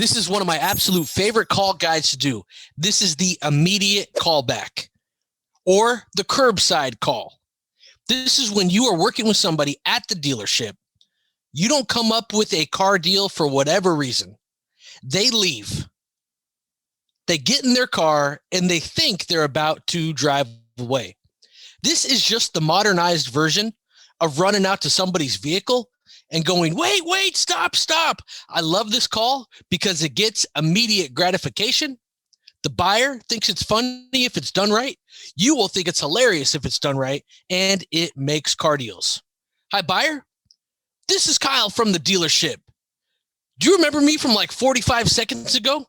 This is one of my absolute favorite call guides to do. This is the immediate callback or the curbside call. This is when you are working with somebody at the dealership. You don't come up with a car deal for whatever reason. They leave. They get in their car and they think they're about to drive away. This is just the modernized version of running out to somebody's vehicle and going, wait, stop. I love this call because it gets immediate gratification. The buyer thinks it's funny if it's done right. You will think it's hilarious if it's done right, and it makes car deals. Hi, buyer. This is Kyle from the dealership. Do you remember me from like 45 seconds ago?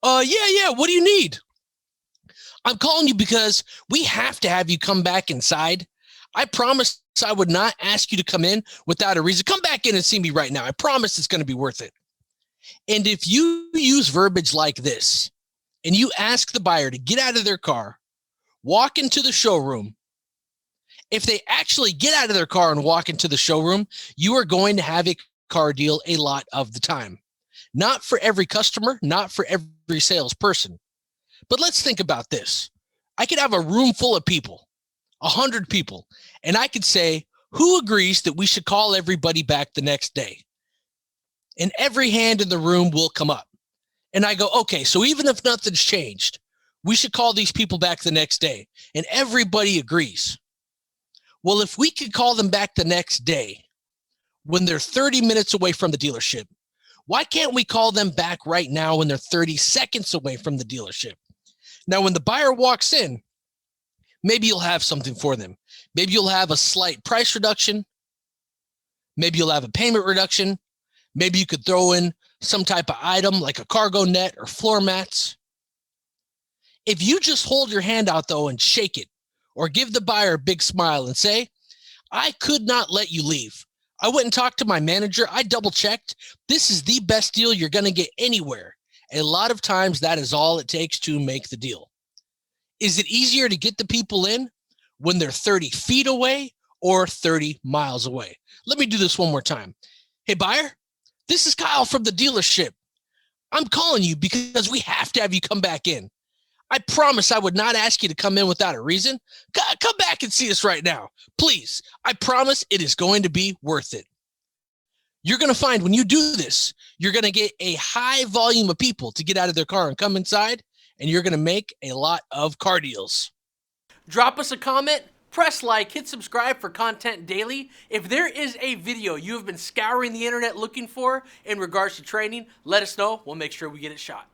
Yeah. What do you need? I'm calling you because we have to have you come back inside. I promised I would not ask you to come in without a reason. Come back in and see me right now. I promise it's going to be worth it. And if you use verbiage like this and you ask the buyer to get out of their car, walk into the showroom, if they actually get out of their car and walk into the showroom, you are going to have a car deal a lot of the time. Not for every customer, not for every salesperson. But let's think about this. I could have a room full of people, 100 people, and I could say, who agrees that we should call everybody back the next day? And every hand in the room will come up. And I go, okay, so even if nothing's changed, we should call these people back the next day. And everybody agrees. Well, if we could call them back the next day when they're 30 minutes away from the dealership, why can't we call them back right now when they're 30 seconds away from the dealership? Now, when the buyer walks in, maybe you'll have something for them. Maybe you'll have a slight price reduction. Maybe you'll have a payment reduction. Maybe you could throw in some type of item like a cargo net or floor mats. If you just hold your hand out, though, and shake it, or give the buyer a big smile and say, I could not let you leave. I went and talked to my manager. I double checked. This is the best deal you're going to get anywhere. A lot of times that is all it takes to make the deal. Is it easier to get the people in when they're 30 feet away or 30 miles away? Let me do this one more time. Hey, buyer, this is Kyle from the dealership. I'm calling you because we have to have you come back in. I promise I would not ask you to come in without a reason. Come back and see us right now. Please, I promise it is going to be worth it. You're going to find when you do this, you're going to get a high volume of people to get out of their car and come inside, and you're going to make a lot of car deals. Drop us a comment, press like, hit subscribe for content daily. If there is a video you have been scouring the internet looking for in regards to training, let us know. We'll make sure we get it shot.